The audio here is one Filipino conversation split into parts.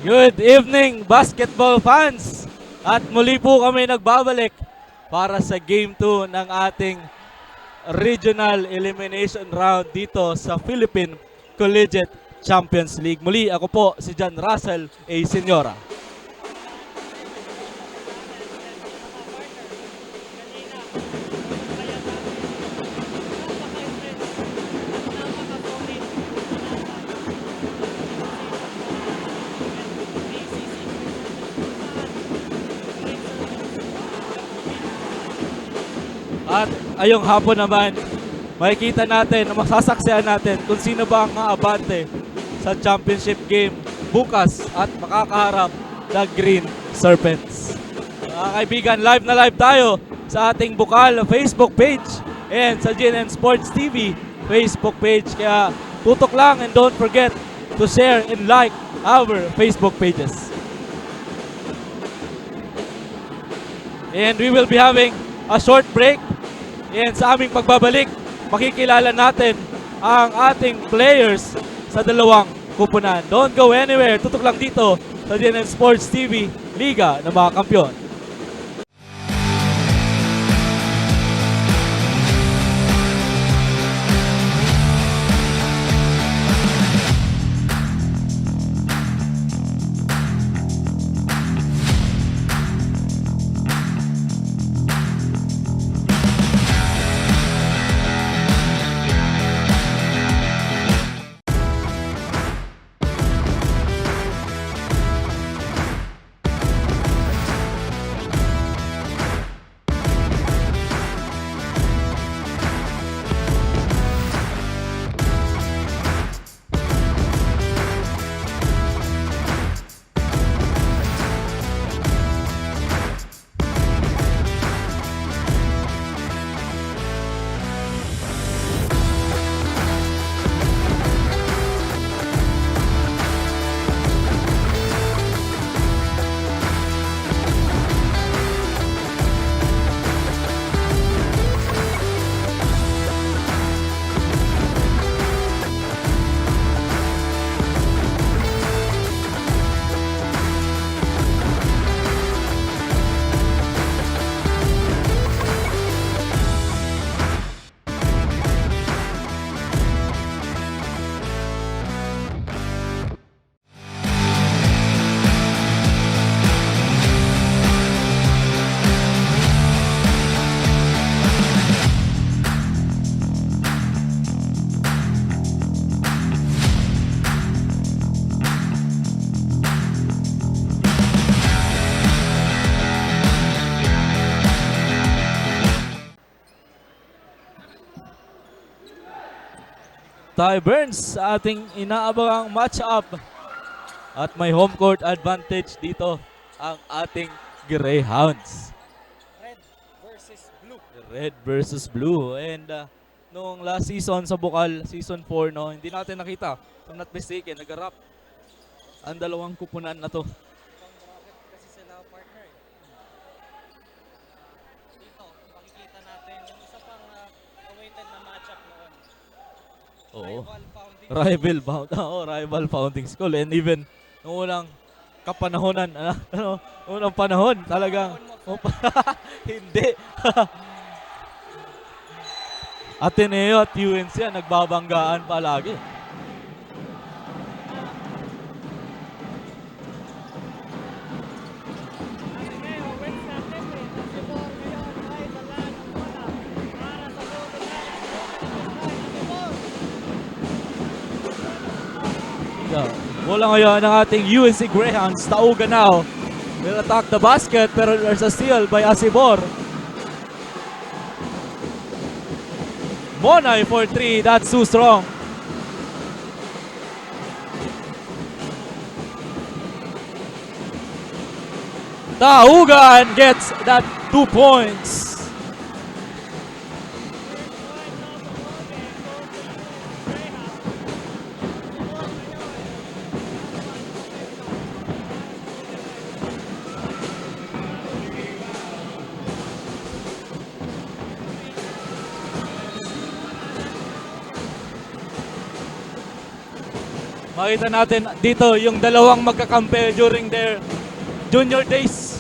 Good evening, basketball fans! At muli po kami nagbabalik para sa Game 2 ng ating Regional Elimination Round dito sa Philippine Collegiate Champions League. Muli ako po si John Russell A. Senyora. At ayong hapon naman, makikita natin, masasaksihan natin kung sino ba ang aabante sa championship game bukas at makakaharap ng Green Serpents. Mga kaibigan, live na live tayo sa ating Pccl Facebook page and sa GNN Sports TV Facebook page. Kaya tutok lang and don't forget to share and like our Facebook pages. And we will be having a short break. And sa aming pagbabalik, makikilala natin ang ating players sa dalawang kupunan. Don't go anywhere. Tutok lang dito sa GNN Sports TV, Liga ng mga Kampiyon. Ty Burns sa ating inaabangang match-up. At may home court advantage dito ang ating Greyhounds. Red versus blue. Red versus blue. And noong last season sa Pccl, season 4, no, hindi natin nakita. If I'm not mistaken, nag-arap ang dalawang kupunan na to. Ibang bracket kasi sila partner eh. Dito, makikita natin yung isa pang awaited na matchup noon. Oo. Rival founding School. And even noong unang kapanahonan, unang panahon, talagang hindi. Ateneo at UNC nagbabanggaan palagi. Bola ngayon ng ating UNC Greyhounds. Tauga now will attack the basket pero there's a steal by Asibor. Monay for 3. That's too strong. Taugan gets that 2 points. Makita natin dito yung dalawang magkakampi during their junior days.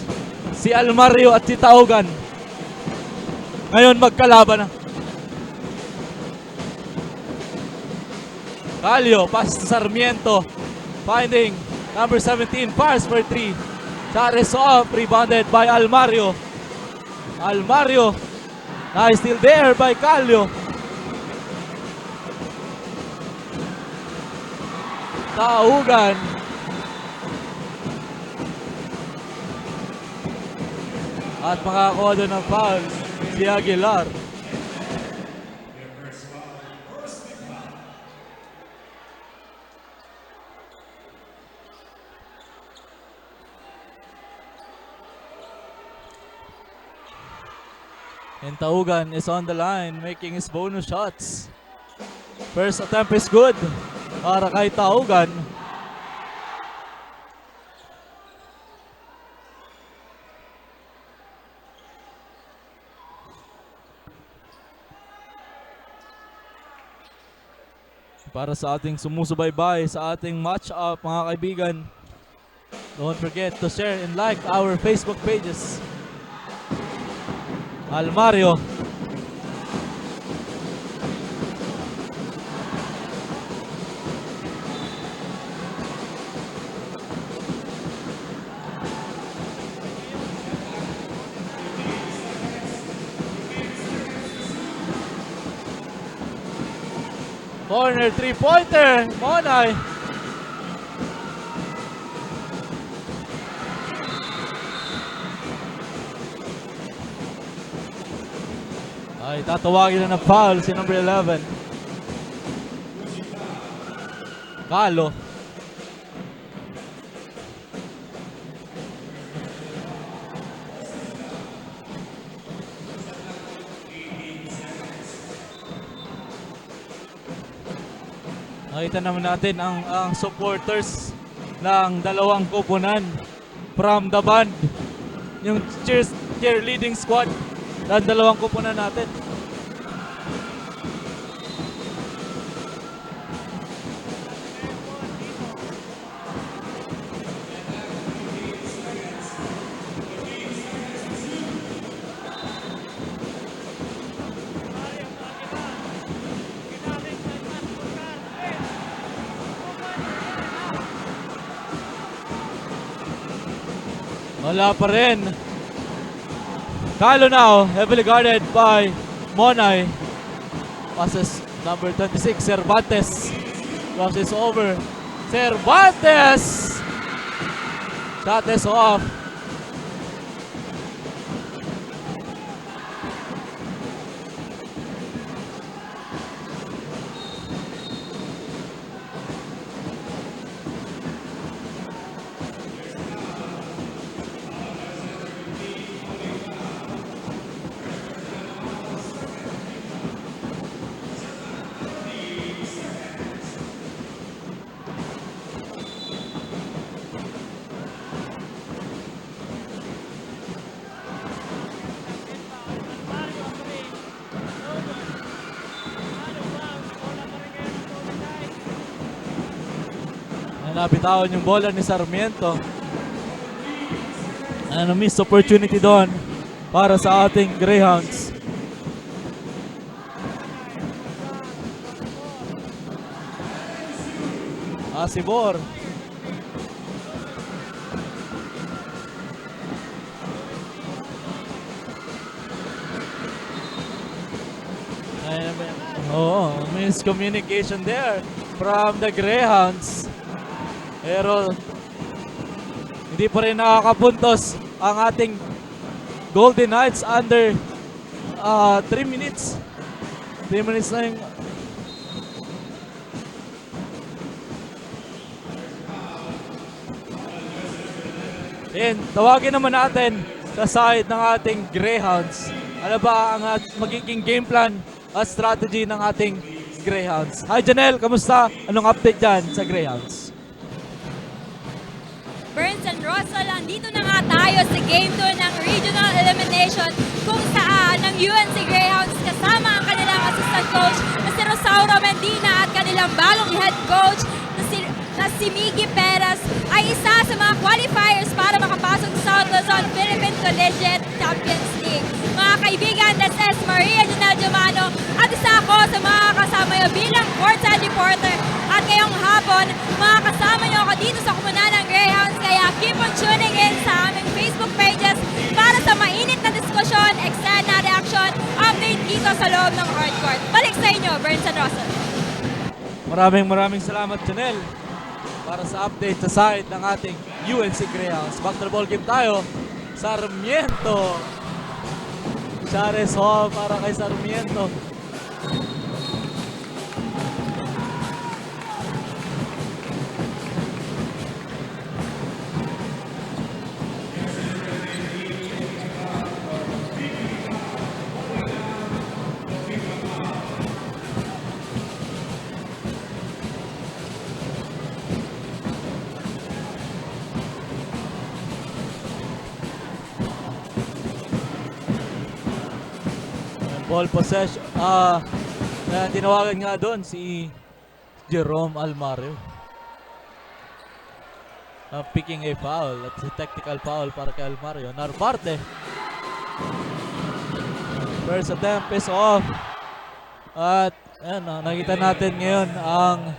Si Almario at si Taugan. Ngayon magkalaban na. Calio, pass to Sarmiento. Finding number 17, fires for 3. Shot is off, rebounded by Almario. Almario, now still there by Calio. Taugan. At makakuha doon ng foul si Aguilar. And Taugan is on the line making his bonus shots. First attempt is good para kay Taugan. Para sa ating sumusubaybay sa ating match-up mga kaibigan, don't forget to share and like our Facebook pages. Almario. Corner three-pointer. Monay. Ay, tatawagin na ng foul si number 11. Calo. Nakita naman natin ang supporters ng dalawang koponan from the band. Yung cheerleading squad ng dalawang koponan natin. Wala pa rin. Calo now, heavily guarded by Monay. Passes number 26, Cervantes. Crosses over. Cervantes! Shot is off. Nabitawan yung bola ni Sarmiento. Ano, missed opportunity doon para sa ating Greyhounds. Asibor. Oo, miscommunication there from the Greyhounds. Pero hindi pa rin nakakapuntos ang ating Golden Knights under 3 minutes. 3 minutes na yung... And tawagin naman natin sa side ng ating Greyhounds. Ano ba ang magiging game plan at strategy ng ating Greyhounds? Hi Janelle, kamusta? Anong update dyan sa Greyhounds? Burns and Russell, andito na nga tayo sa Game 2 ng Regional Elimination kung saan ang UNC Greyhounds kasama ang kanilang assistant coach na si Rosauro Medina at kanilang bagong head coach na si na si Miggy Perez ay isa sa mga qualifiers para makapasok sa Luzon Philippine Collegiate Champions League. Mga kaibigan, this is Maria Janelle Giumano at isa ako sa mga kasama nyo bilang courtside reporter. At ngayong hapon, mga kasama nyo ako dito sa komunal ng Greyhounds, kaya keep on tuning in sa aming Facebook pages para sa mainit na diskusyon, eksena, reaction, update dito sa loob ng hardcourt. Balik sa inyo, Burns and Russell. Maraming salamat, Janelle, para sa update sa side ng ating UNC Greyhounds. Back to the ball game tayo. Sarmiento. Chares Hall para kay Sarmiento. Ball possession. Tinawagan nga doon si Jerome Almario. Picking a foul. That's a technical foul para kay Almario. Narvarte. First attempt is off. At nakita natin ngayon ang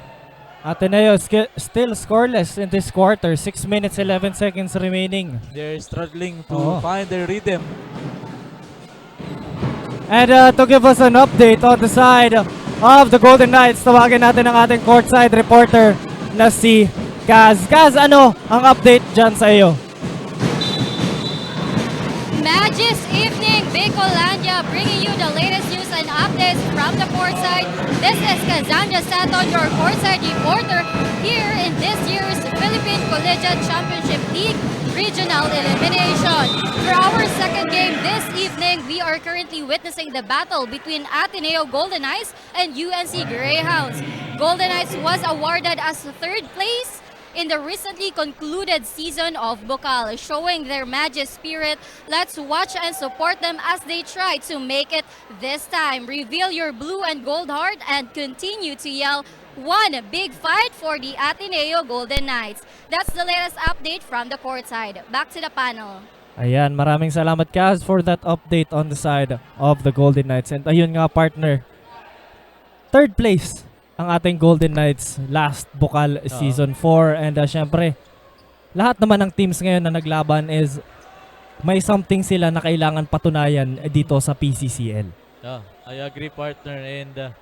Ateneo still scoreless in this quarter. 6 minutes 11 seconds remaining. they're struggling to find their rhythm. And to give us an update on the side of the Golden Knights, tawagin natin ang ating courtside reporter na si Kaz. Kaz, ano ang update dyan sa iyo? Magis Evening, Bicolandia, bringing you the latest news and updates from the courtside. This is Kazanja Saton, your courtside reporter here in this year's Philippine Collegiate Championship League Regional Elimination. For our second game this evening, we are currently witnessing the battle between Ateneo Golden Knights and UNC Greyhounds. Golden Knights was awarded as third place in the recently concluded season of Pccl, showing their Magis spirit. Let's watch and support them as they try to make it this time. Reveal your blue and gold heart and continue to yell, one big fight for the Ateneo Golden Knights. That's the latest update from the courtside. Back to the panel. Ayan, maraming salamat Kaz for that update on the side of the Golden Knights. And ayun nga partner, third place ang ating Golden Knights last Pccl Season 4. And syempre, lahat naman ng teams ngayon na naglaban is may something sila na kailangan patunayan dito sa PCCL. Yeah, I agree partner. And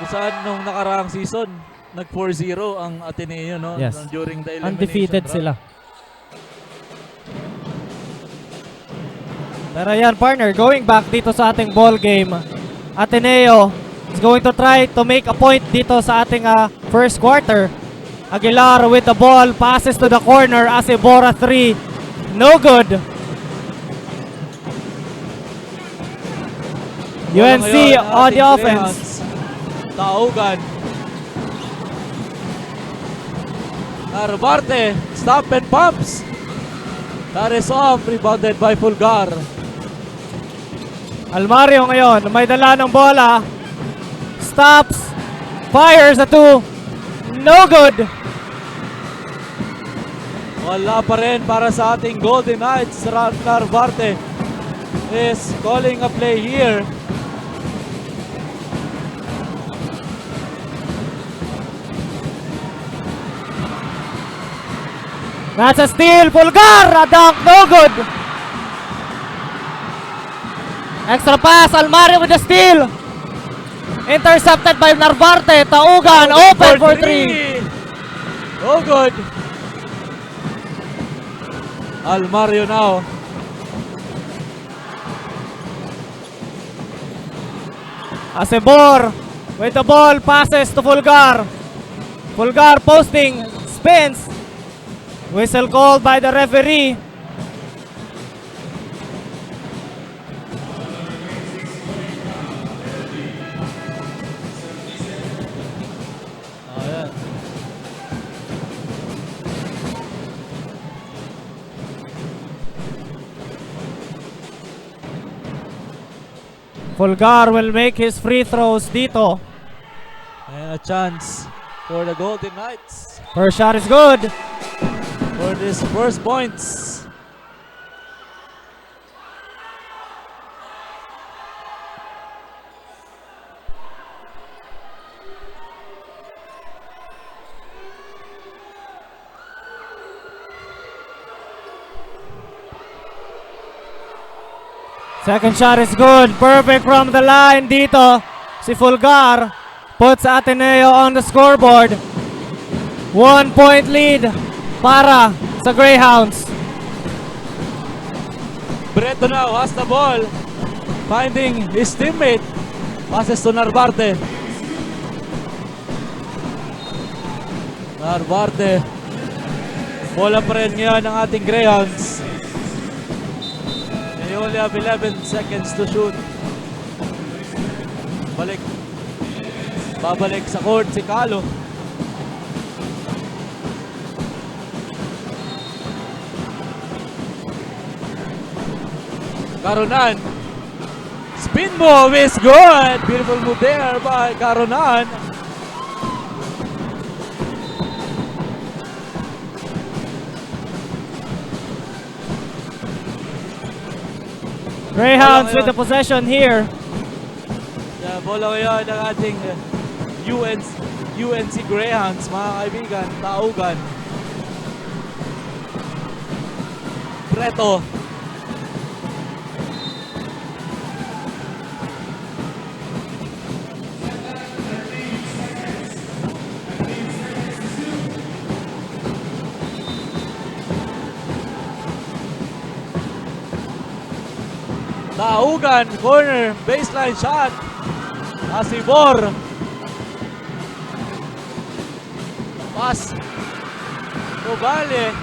kung saan nung nakaraang season, nag 4-0 ang Ateneo, no? Yes. During the elimination Undefeated run. sila. Pero yan partner, going back dito sa ating ball game, Ateneo is going to try to make a point dito sa ating first quarter. Aguilar with the ball, passes to the corner, Acebora 3, no good. UNC on the offense. Taugan. Narvarte, stop and pumps. That is off, rebounded by Fulgar. Almario ngayon, may dala ng bola. Stops, fires a 2, no good. Wala pa rin para sa ating Golden Knights. Narvarte is calling a play here. That's a steal, Pulgar, a dunk, no good. Extra pass, Almario with the steal. Intercepted by Narvarte, Taugan, open for 3. No good. Almario now. Acebor with the ball, passes to Fulgar. Fulgar posting, spins. Whistle called by the referee. Ayan. Fulgar will make his free throws dito. Ayan, a chance for the Golden Knights First shot is good. for this first points. Second shot is good. Perfect from the line dito. Si Fulgar puts Ateneo on the scoreboard. 1 point lead para sa Greyhounds. Breto now has the ball, finding his teammate. Passes to Narvarte. Narvarte. Bola pa rin ngayon ng ating Greyhounds. They only have 11 seconds to shoot. Babalik sa court si Calo. Caronan. Spin move is good. Beautiful move there by Caronan. Greyhounds with the possession here. Bola ngayon ng ating UNC Greyhounds, mga kaibigan, taugan. Preto. Taugan, corner, baseline shot. Asibor. Pass. Tobale.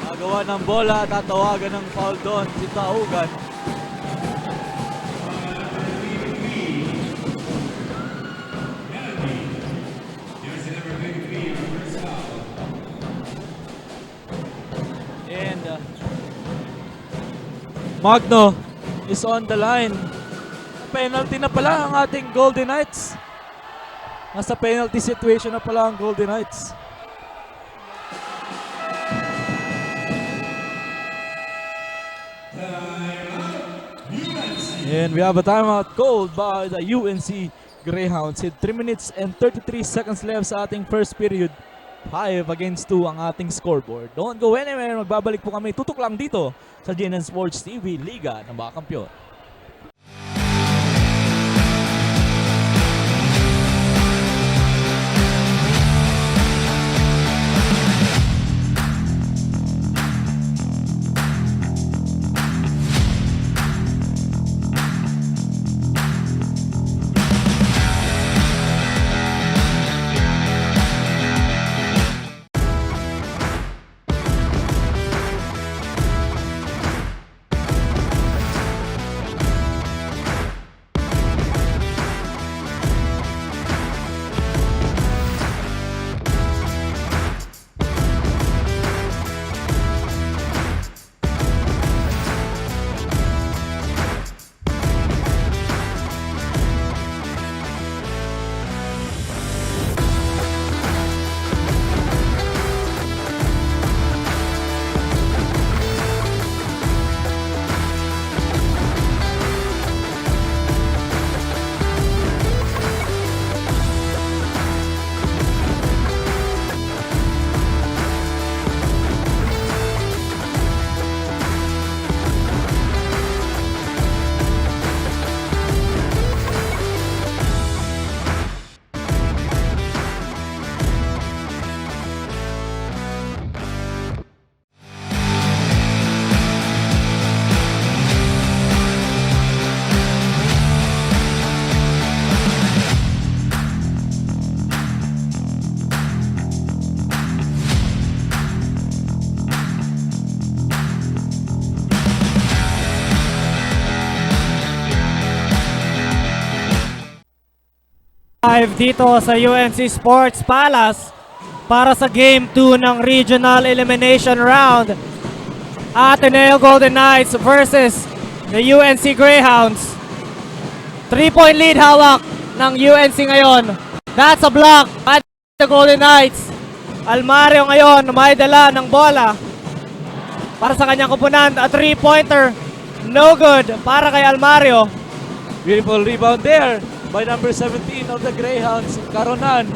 Nagawa ng bola, tatawagan ng foul doon si Taugan. And Magno is on the line. Penalty na pala ang ating Golden Knights. Nasa penalty situation na pala ang Golden Knights. And we have a timeout called by the UNC Greyhounds. 3 minutes and 33 seconds left sa ating first period. 5 against 2 ang ating scoreboard. Don't go anywhere. Magbabalik po kami. Tutok lang dito sa GNN Sports TV, Liga ng mga Kampiyon. Live dito sa UNC Sports Palace para sa Game 2 ng Regional Elimination Round. Ateneo Golden Knights versus the UNC Greyhounds. 3-point lead hawak ng UNC ngayon. That's a block at the Golden Knights. Almario ngayon may dala ng bola para sa kanyang kupunan. A 3-pointer. No good para kay Almario. Beautiful rebound there by number 17 of the Greyhounds, Caronan.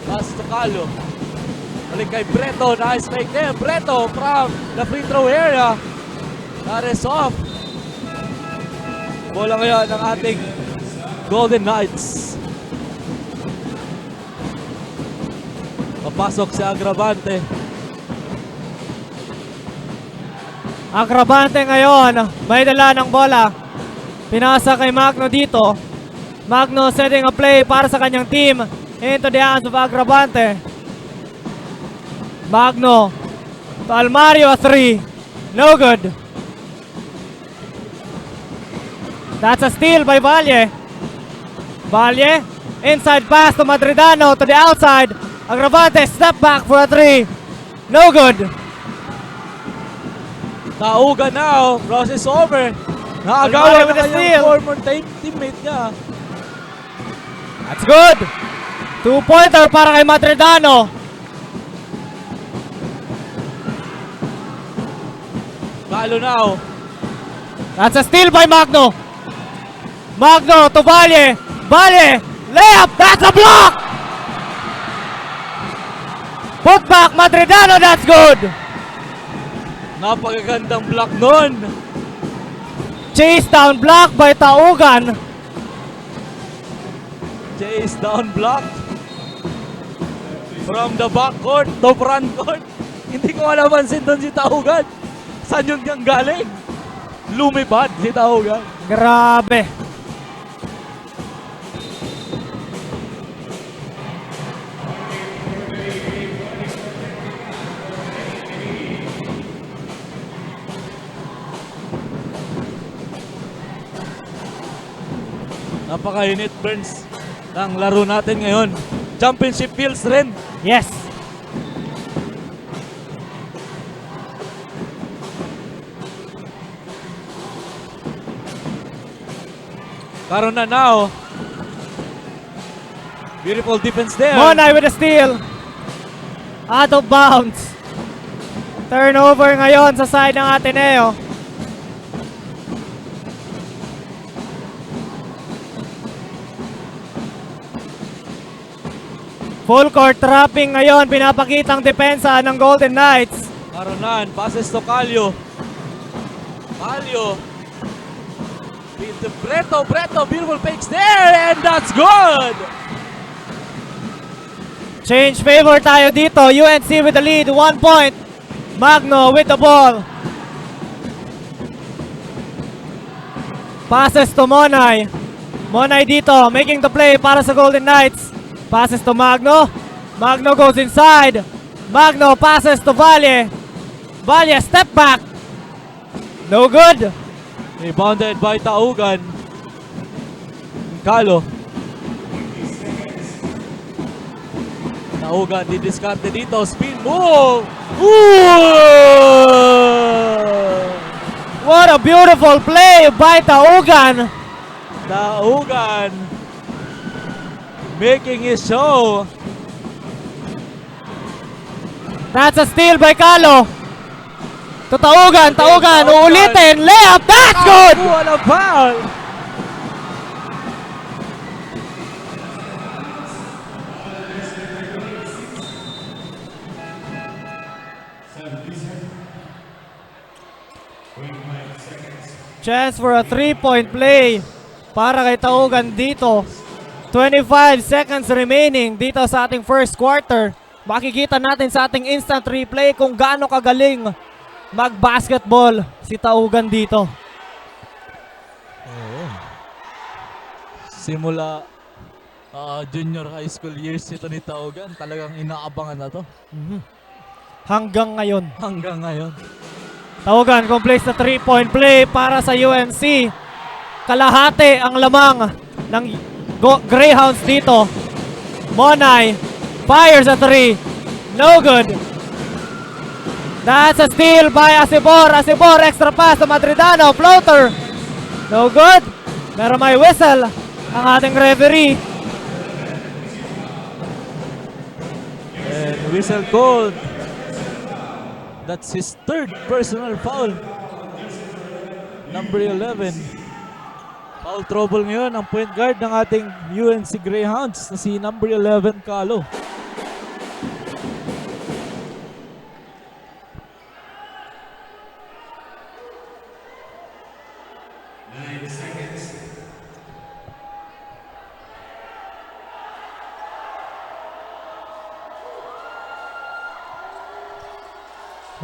Pass to Calo. Balik kay Breto. Nice fake there. Breto from the free throw area. That is off. Bola ngayon ng ating Golden Knights. Papasok si Agravante. Agravante ngayon, may dala ng bola. Pinasa kay Magno dito. Magno setting a play para sa kanyang team into the hands of Agravante. Magno to Almario, a 3. No good. That's a steal by Valle. Valle, inside pass to Madridano to the outside. Agravante, step back for a 3. No good. Tauga now. Process over. Almario Naagawan with na a kanyang steal. former teammate niya. That's good. 2-pointer para kay Madridano. Calo now. That's a steal by Magno. Magno to Valle. Valle, layup. That's a block. Put back Madridano. That's good. Napakagandang block nun. Chase down block by Taugan. Chase down block. From the backcourt to frontcourt. Hindi ko malamansin doon si Taugan. Saan yun niyang galing? Lumipad si Taugan. Grabe. Napaka-unit burns ng laro natin ngayon. Championship feels rin. Yes. Karon na now. Beautiful defense there. Monay with a steal. Out of bounds. Turnover ngayon sa side ng Ateneo. Full court trapping ngayon, pinapakitang depensa ng Golden Knights. Karonan, passes to Calio. Calio. Breto, beautiful fakes there, and that's good! Change favor tayo dito. UNC with the lead, 1 point. Magno with the ball. Passes to Monay. Monay dito, making the play para sa Golden Knights. Passes to Magno. Magno goes inside. Magno passes to Valle. Valle, step back. No good. Rebounded by Taugan. Calo. Taugan, didiskarte dito. Spin move! Ooh! What a beautiful play by Taugan. Taugan making his show. That's a steal by Calo. To Taugan, Taugan, uulitin, layup, that's good! What a foul! Chance for a 3-point play para kay Taugan dito. 25 seconds remaining dito sa ating first quarter. Makikita natin sa ating instant replay kung gaano kagaling mag-basketball si Taugan dito. Simula junior high school years ito ni Taugan, talagang inaabangan na to. Hanggang ngayon. Hanggang ngayon. Taugan completes the 3-point play para sa UNC. Kalahati ang lamang ng Greyhounds dito. Monay fires a 3. No good. That's a steal by Asibor. Asibor, extra pass to Madridano. Floater. No good. Pero may whistle ang ating referee. And whistle called. That's his third personal foul. Number 11. Foul trouble ngayon ang point guard ng ating UNC Greyhounds na si number 11 Calo.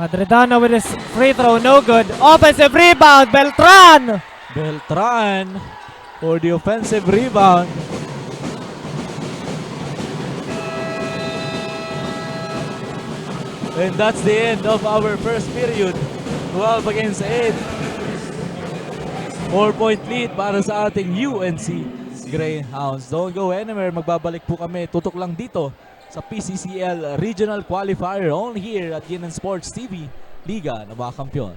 Madridano with his free throw, no good. Offensive rebound, Beltran! Beltran for the offensive rebound. And that's the end of our first period. 12 against 8. 4-point lead para sa ating UNC Greyhounds. Don't go anywhere. Magbabalik po kami. Tutok lang dito sa PCCL Regional Qualifier only here at Ginan Sports TV, Liga ng mga Kampiyon.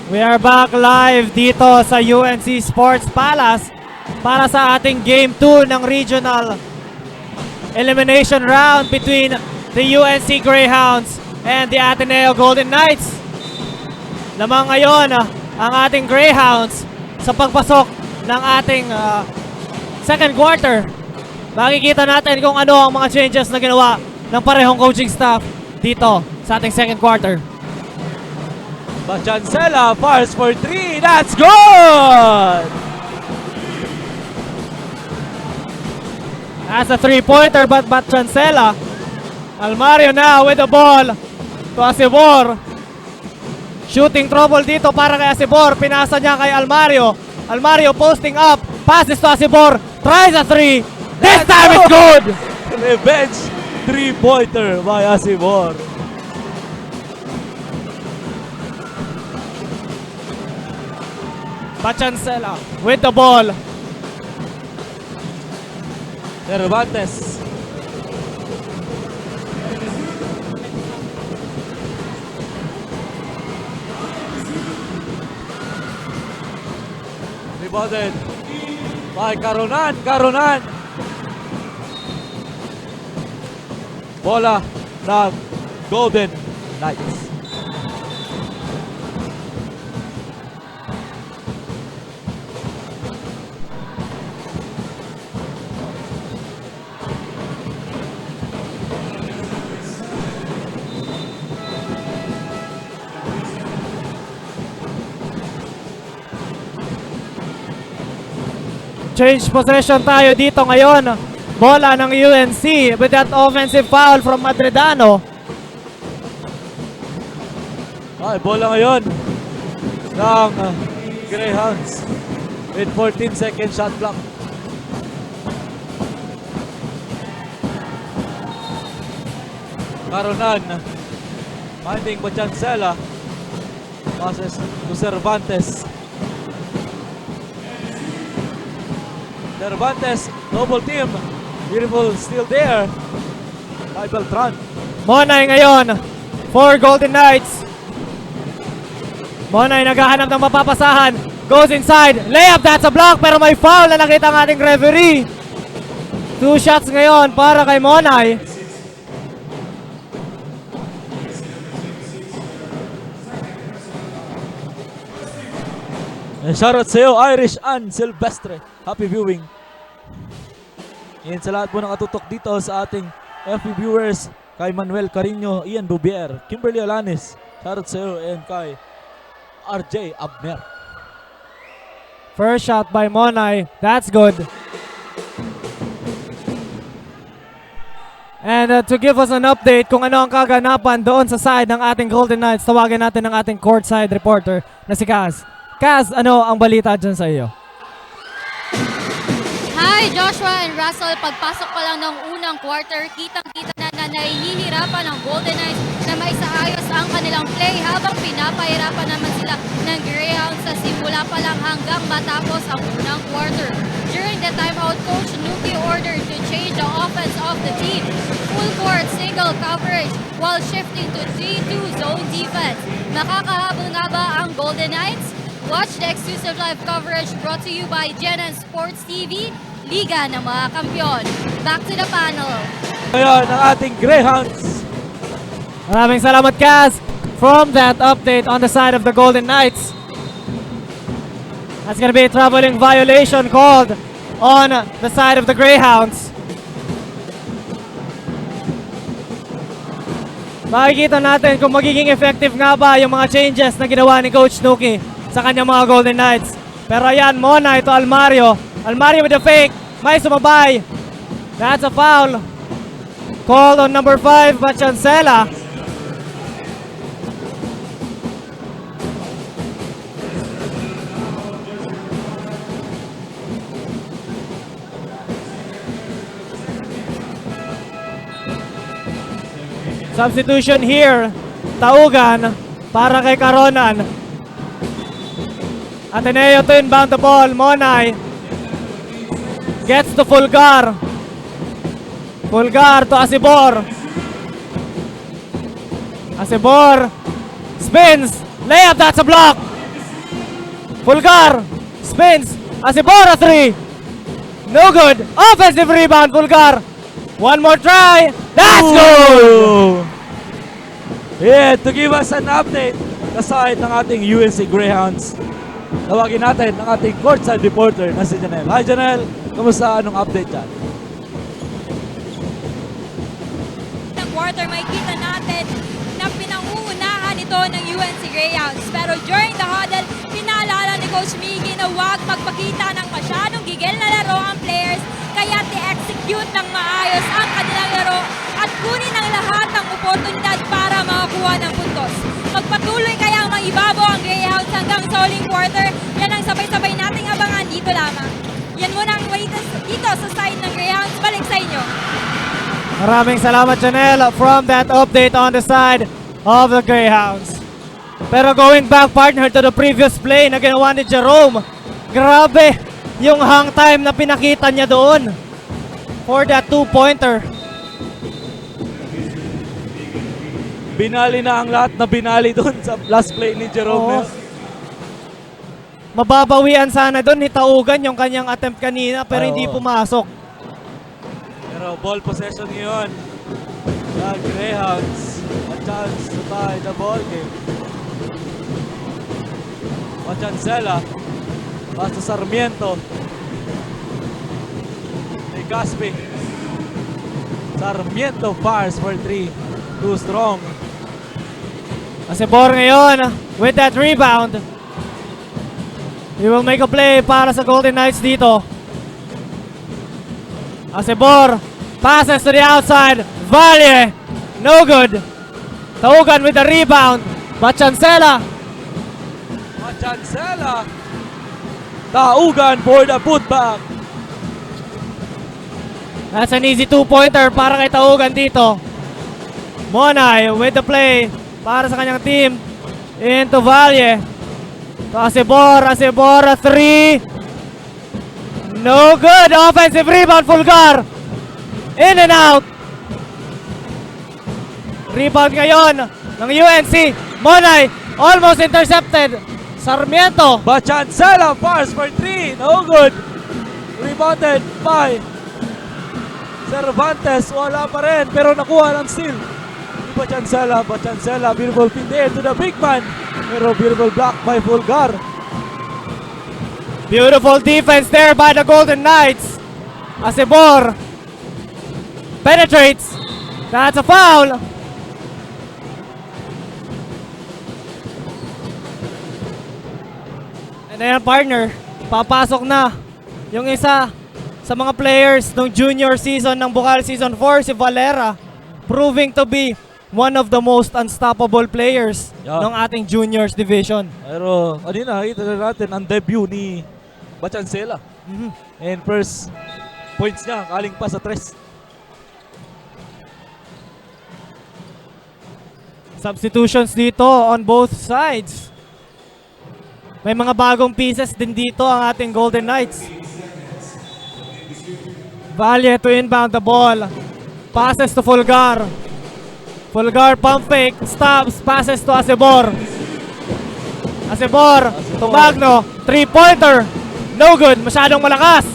We are back live dito sa UNC Sports Palace para sa ating Game 2 ng Regional Elimination Round between the UNC Greyhounds and the Ateneo Golden Knights. Lamang ngayon ang ating Greyhounds sa pagpasok ng ating second quarter. Makikita natin kung ano ang mga changes na ginawa ng parehong coaching staff dito sa ating second quarter. Bachancela fires for 3. That's good! As a three-pointer, but Chancela. Almario now with the ball to Asibor. Shooting trouble dito para kay Asibor. Pinasa niya kay Almario. Almario posting up. Passes to Asibor. Tries a three. This time it's good! Revenge 3-pointer by Asibor. Bachancela with the ball. Cervantes. Rebounded by Caronan. Caronan. Bola ng Golden Knights. Change possession tayo dito ngayon. Bola ng UNC with that offensive foul from Madridano. Ay, bola ngayon ng Greyhounds with 14 second shot clock. Caronan finding Bachancela, passes to Cervantes. Cervantes, double team. Beautiful still there by Beltran. Monay ngayon for Golden Knights. Monay naghahanap ng mapapasahan. Goes inside. Layup, that's a block, pero may foul na nakita ang ating referee. 2 shots ngayon para kay Monay. And shoutout sa iyo, Irish and Silvestre. Happy viewing. Yan sa lahat po nakatutok dito sa ating FB viewers. Kay Manuel Carino, Ian Bubier, Kimberly Alanis. Shoutout sa iyo and kay RJ Abner. First shot by Monay. That's good. And to give us an update kung ano ang kaganapan doon sa side ng ating Golden Knights, tawagin natin ang ating courtside reporter na si Kaz. Kaz, ano ang balita dyan sa iyo? Hi Joshua and Russell, pagpasok pa lang ng unang quarter, kitang-kita na nahihirapan ng Golden Knights na maisaayos ang kanilang play habang pinapahirapan naman sila ng Greyhounds sa simula pa lang hanggang matapos ang unang quarter. During the timeout, Coach Nuki ordered to change the offense of the team. Full court single coverage while shifting to 3-2 zone defense. Makakahabol nga ba ang Golden Knights? Watch the exclusive live coverage brought to you by Genan Sports TV, Liga ng mga Kampiyon. Back to the panel. Ngayon ang ating Greyhounds. Maraming salamat, Kaz, from that update on the side of the Golden Knights. That's gonna be a traveling violation called on the side of the Greyhounds. Makikita natin kung magiging effective nga ba yung mga changes na ginawa ni Coach Nuki sa kanyang mga Golden Knights. Pero ayan, Monay to Almario. Almario with the fake. May sumabay. That's a foul. Called on number 5, Bachancela. Substitution here. Taugan para kay Caronan. Ateneo to inbound the ball. Monay gets to Fulgar. Fulgar to Asibor. Asibor spins. Layup, that's a block. Fulgar spins. Asibor a 3. No good. Offensive rebound, Fulgar. One more try. That's good. Yeah, to give us an update sa side ng ating UNC Greyhounds. Tawagin natin ang ating courtside reporter na si Janelle. Hi Janelle, kamusta? Anong update dyan? Ng quarter, makikita natin na pinangungunahan ito ng UNC Greyhounds. Pero during the huddle, pinaalala ni Coach Miggy na huwag magpakita ng masyadong gigil na laro ang players, kaya i-execute ng maayos ang kanilang laro at kunin ang lahat ng oportunidad para makakuha ng puntos. Magpatuloy kaya ang maibabaw ang Greyhounds hanggang sa huling quarter. Yan ang sabay-sabay nating abangan dito lamang. Yan muna ang latest dito sa side ng Greyhounds. Balik sa inyo. Maraming salamat, Janelle, from that update on the side of the Greyhounds. Pero going back, partner, to the previous play na ginawa ni Jerome. Grabe yung hang time na pinakita niya doon for that 2-pointer. Binali na ang lahat na binali doon sa last play ni Jerome. Oo. Mababawian sana doon ni Taugan yung kanyang attempt kanina pero hindi Oo. pumasok. Pero ball possession ngayon ng Greyhounds. A chance to tie the ball game. Bachancela. Basta Sarmiento. Ni Gaspi. Sarmiento fires for 3. Too strong. Asibor ngayon with that rebound. He will make a play para sa Golden Knights dito. Asibor passes to the outside. Valle, no good. Taugan with the rebound. Bachancela. Chancela. Taugan for the putback. That's an easy 2-pointer para kay Taugan dito. Monay with the play para sa kanyang team. Into Valle. To Acebor. Acebor, 3. No good. Offensive rebound, Fulgar. In and out. Rebound ngayon ng UNC. Monay almost intercepted. Sarmiento. But Chancela fires for 3. No good. Rebounded by Cervantes. Wala pa rin pero nakuha ng steal. But Chancela, beautiful feed there to the big man. Pero beautiful block by Fulgar. Beautiful defense there by the Golden Knights. Acebor penetrates. That's a foul. And then partner, papasok na yung isa sa mga players ng junior season ng Pccl Season 4, si Valera, proving to be one of the most unstoppable players ng ating juniors division. Pero kanina nakita na natin ang debut ni Bachancela. And first points niya kaling pa sa 3. Substitutions dito on both sides. May mga bagong pieces din dito ang ating Golden Knights. Valle to inbound the ball. Passes to Fulgar. Fulgar pump fake. Stops. Passes to Acebor. Acebor to Magno. 3-pointer. No good. Masyadong malakas.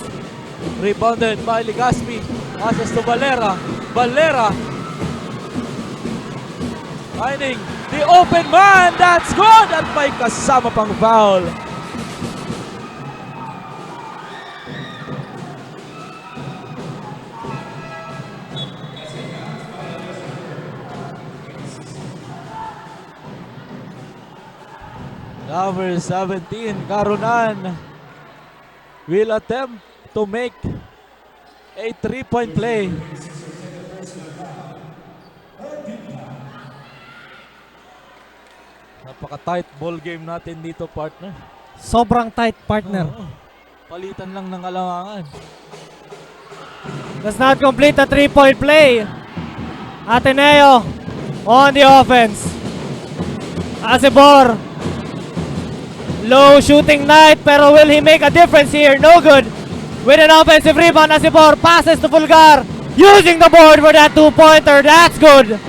Rebounded by Legaspi. Passes to Valera. Valera finding the open man. That's good. At may kasama pang foul. Number 17, Caronan will attempt to make a 3-point play. Napaka-tight ball game natin dito, partner. Sobrang tight, partner. Palitan lang ng alangan. Does not complete the 3-point play. Ateneo on the offense. Acebor. Low shooting night, pero will he make a difference here? No good. With an offensive rebound, Acebor passes to Fulgar. Using the board for that 2-pointer. That's good.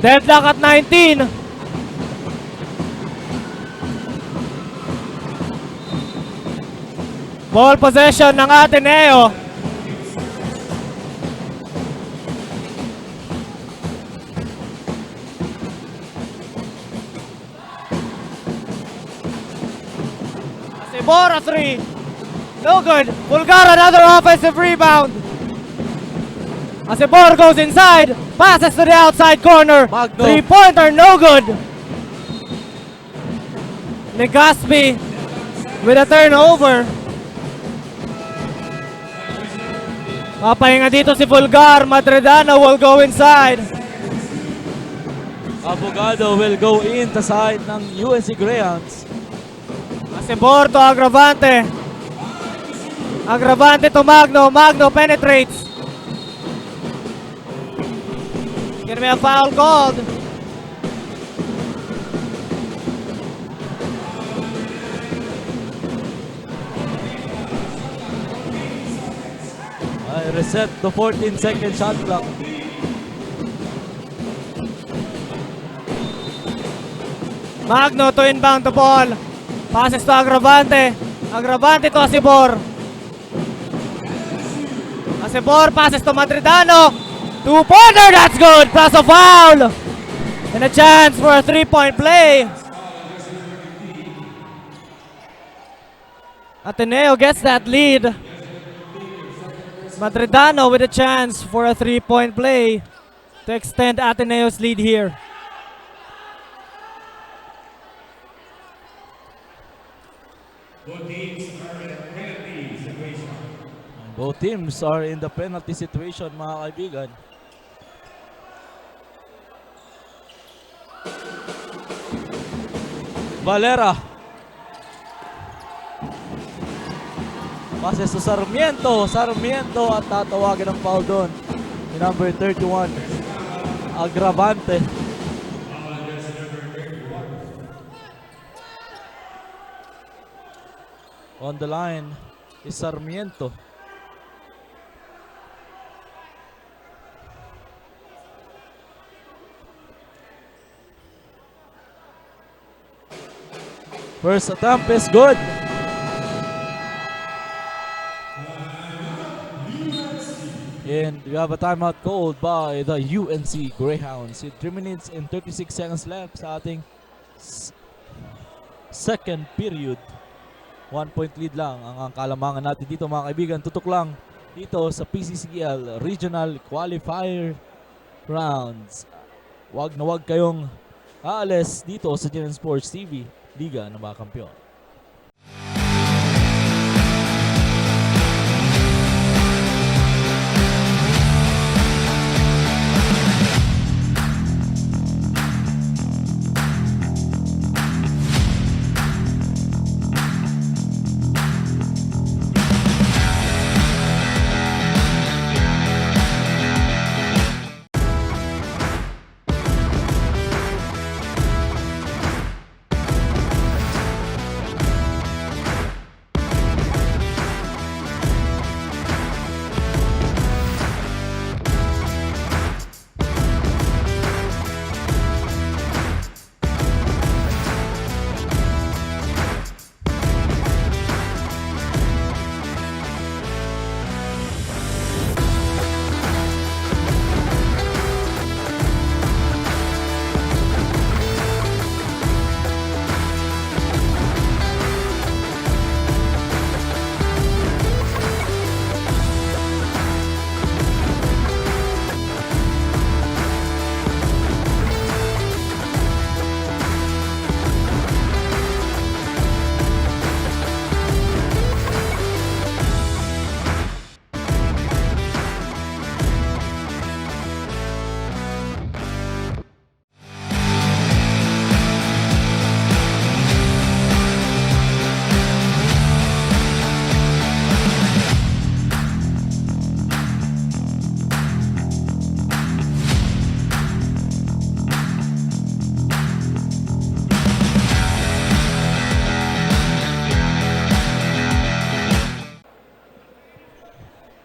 Deadlock at 19. Ball possession ng Ateneo. Acebor, 3. No good. Fulgar, another offensive rebound. Acebor goes inside. Passes to the outside corner. Magno. 3-pointer, no good. Legaspi with a turnover. Papahinga dito si Fulgar. Madredano will go inside. Abogado will go in the side ng UNC Greyhounds. Acebor to Agravante. Agravante to Magno. Magno penetrates. Gonna be a foul called. I reset the 14-second shot clock. Magno to inbound the ball. Passes to Agravante. Agravante to Acebor. Acebor passes to Madridano. 2-pointer, that's good. Plus a foul. And a chance for a 3-point play. Ateneo gets that lead. Madridano with a chance for a 3-point play to extend Ateneo's lead here. Both teams are in the penalty situation, mga kaibigan. Valera. Pase sa Sarmiento. Sarmiento at tatawagin ang foul doon. Yung number 31. Agravante. On the line is Sarmiento. First attempt is good. And we have a timeout called by the UNC Greyhounds. 3 minutes and 36 seconds left sa ating second period. 1 point lead lang ang kalamangan natin dito mga kaibigan. Tutok lang dito sa PCCL Regional Qualifier Rounds. Wag na wag kayong aalis dito sa GN Sports TV, Liga ng mga Kampiyon.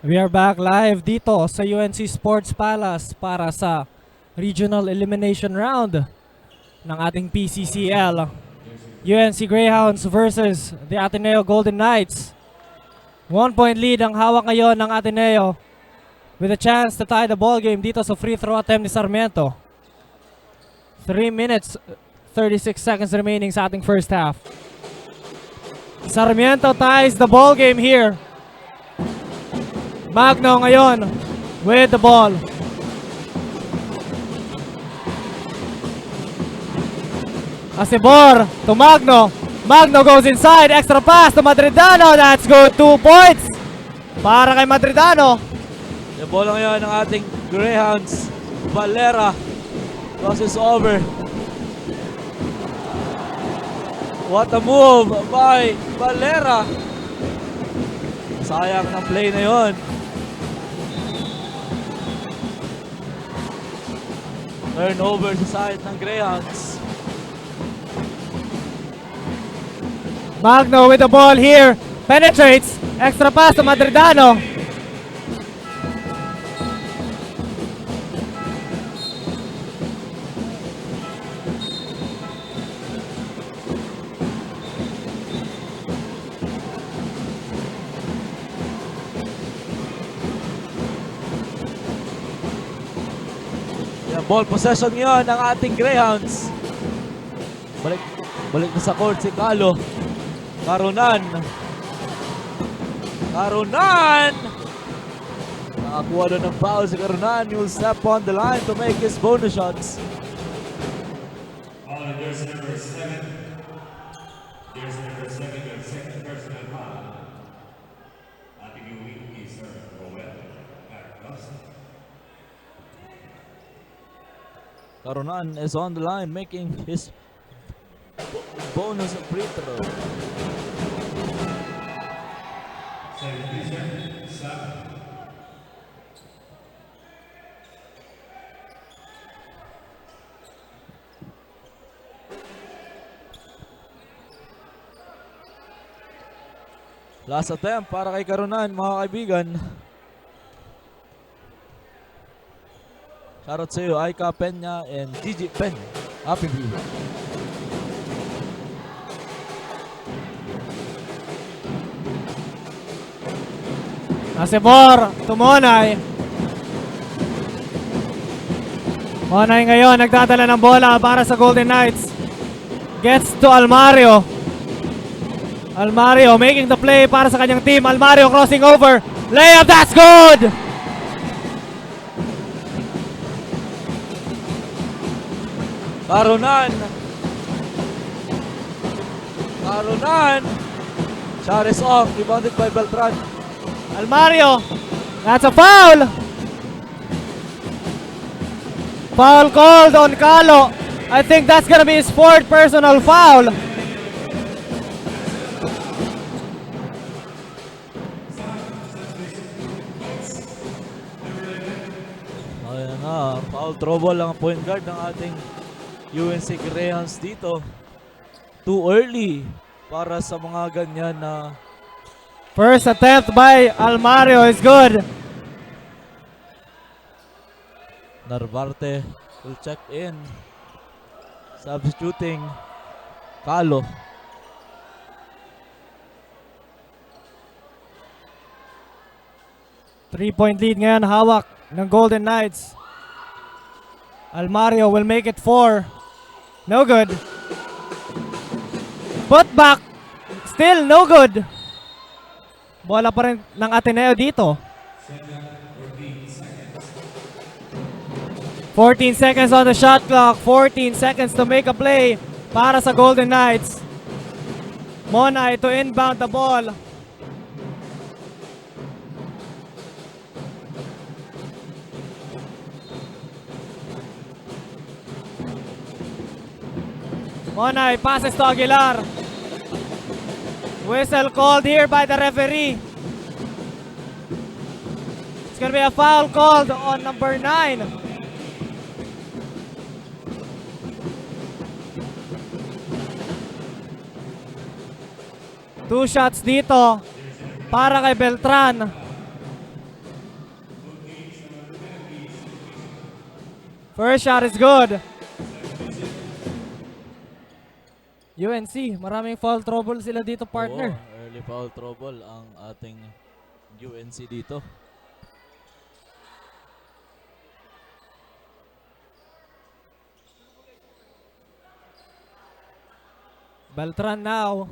We are back live dito sa UNC Sports Palace para sa Regional Elimination Round ng ating PCCL. UNC Greyhounds versus the Ateneo Golden Knights. 1 point lead ang hawak ngayon ng Ateneo with a chance to tie the ball game dito sa free throw attempt ni Sarmiento. 3 minutes, 36 seconds remaining sa ating first half. Sarmiento ties the ball game here. Magno ngayon with the ball. Asibor to Magno. Magno goes inside. Extra pass to Madridano. That's good. 2 points para kay Madridano. The ball ngayon ng ating Greyhounds. Valera. Crosses over. What a move by Valera. Sayang ng play na yon. Turnover sa side ng Greyhounds. Magno with the ball here. Penetrates. Extra pass to Madridano. Ball possession ngayon ng ating Greyhounds. Balik na sa court si Calo. Caronan. Nakakuha doon ng foul si Caronan. He will step on the line to make his bonus shots. Jersey number 7. Jersey number 7, your second personal foul. Ating uwi is Roel Carlos. Caronan is on the line making his bonus free throw. Last attempt para kay Karunan, mga kaibigan. Shoutout sa iyo, Aika Peña and Gigi Pen. Happy view. Asibor to Monay. Monay ngayon nagdadala ng bola para sa Golden Knights. Gets to Almario. Almario making the play para sa kanyang team. Almario crossing over. Layup, that's good! Karunan. Karunan. Shot is off. Rebounded by Beltran. Almario. That's a foul. Foul called on Calo. I think that's gonna be his fourth personal foul. Ayan na. Foul trouble ang point guard ng ating UNC Greyhounds dito. Too early para sa mga ganyan na First attempt by Almario is good. Narvarte will check in. Substituting Calo. Three-point lead ngayon hawak ng Golden Knights. Almario will make it 4. No good. Put back. Still no good. Bola pa rin ng Ateneo dito. 14 seconds on the shot clock. 14 seconds to make a play para sa Golden Knights. Monay to inbound the ball. Monay passes to Aguilar. Whistle called here by the referee. It's gonna be a foul called on number 9. Two shots dito para kay Beltran. First shot is good. UNC, maraming foul trouble sila dito, partner. Oo, early foul trouble ang ating UNC dito. Beltran now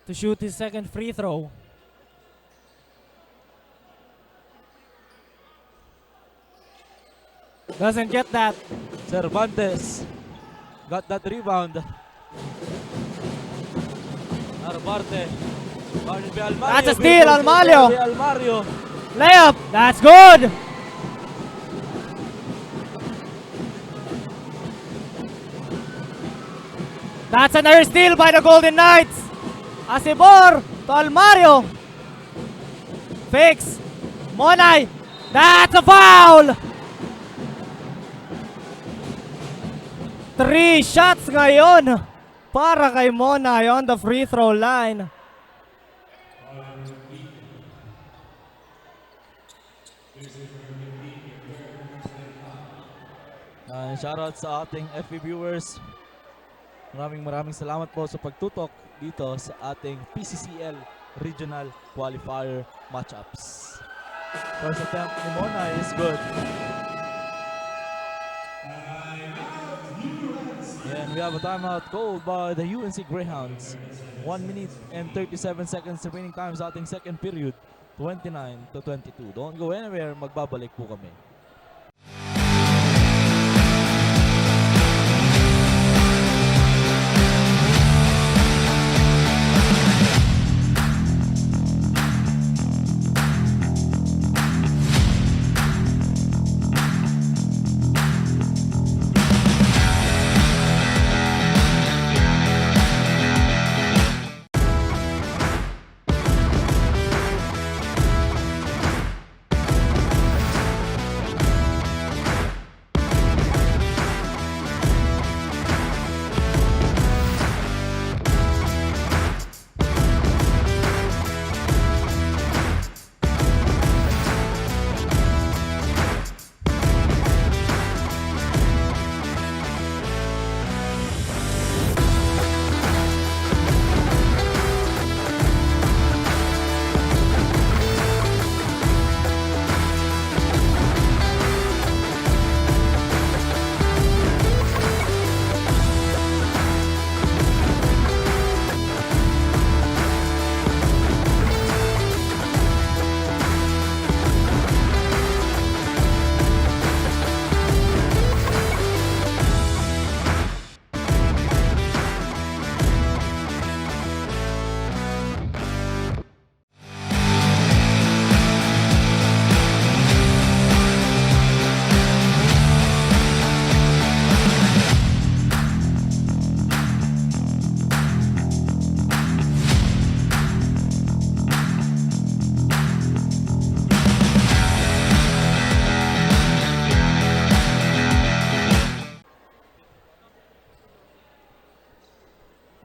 to shoot his second free throw. Doesn't get that. Cervantes got that rebound. Narvarte. That's a steal, Almario. Almario. Layup, that's good. That's another steal by the Golden Knights. Asibor to Almario. Fix. Monay. That's a foul. 3 shots ngayon para kay Monay on the free throw line. Shoutout sa ating FB viewers. Maraming salamat po sa pagtutok dito sa ating PCCL Regional Qualifier matchups. First attempt ni Mona is good. And we have a timeout called by the UNC Greyhounds. 1 minute and 37 seconds remaining time sa ating second period. 29-22. Don't go anywhere, magbabalik po kami.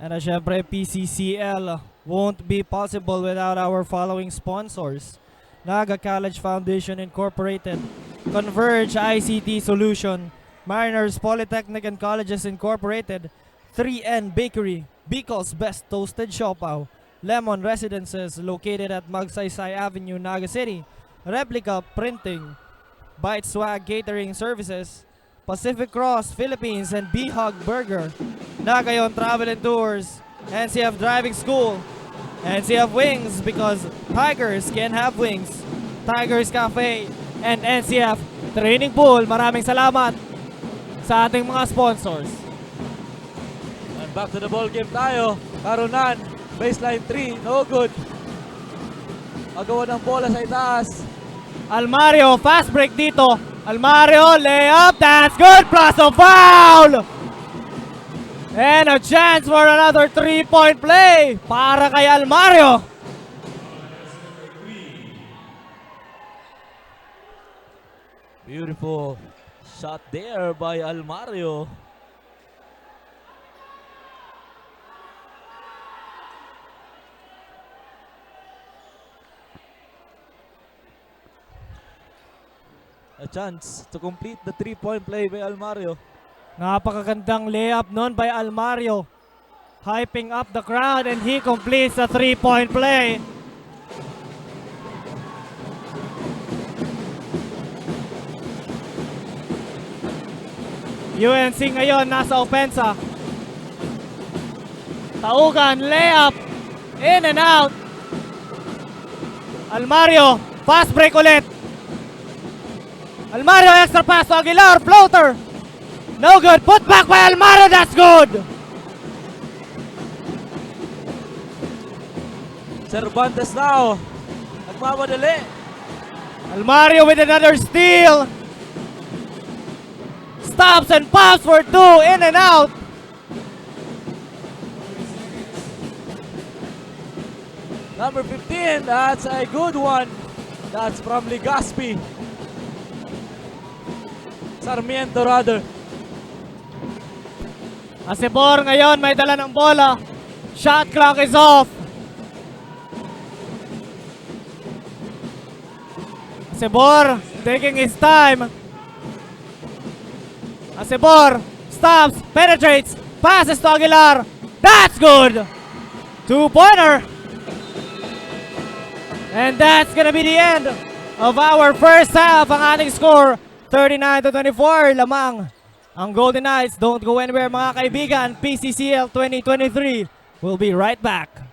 And syempre, PCCL won't be possible without our following sponsors. Naga College Foundation Incorporated, Converge ICT Solution, Mariners Polytechnic and Colleges Incorporated, 3N Bakery, Bicol's Best Toasted Siopaw, Lemon Residences located at Magsaysay Avenue, Naga City, Replica Printing, Bite Swag Catering Services, Pacific Cross Philippines and B-Hog Burger, Nagayon Travel and Tours, NCF Driving School, NCF Wings because Tigers can have wings, Tigers Cafe, and NCF Training Pool. Maraming salamat sa ating mga sponsors. And back to the ball game tayo. Karunan, baseline 3, no good. Magawa ng bola sa itaas. Almario, fast break dito. Almario, layup, that's good, plus a foul! And a chance for another 3-point play para kay Almario. Beautiful shot there by Almario. A chance to complete the 3-point play by Almario. Napakagandang layup nun by Almario. Hyping up the crowd and he completes a 3-point play. UNC ngayon nasa opensa. Taugan, layup, in and out. Almario, fast break ulit. Almario, extra pass to Aguilar, floater. No good, put back by Almario, that's good. Cervantes now. Nagmamadali. Almario with another steal. Stops and pops for 2, in and out. Number 15, that's a good one. That's from Legaspi. Sarmiento rather. Asibor ngayon may dala ng bola. Shot clock is off. Asibor taking his time. Asibor stops, penetrates, passes to Aguilar. That's good. 2-pointer. And that's gonna be the end of our first half. Ang ating score, 39-24 lamang. Ang Golden Knights. Don't go anywhere mga kaibigan. PCCL 2023 will be right back.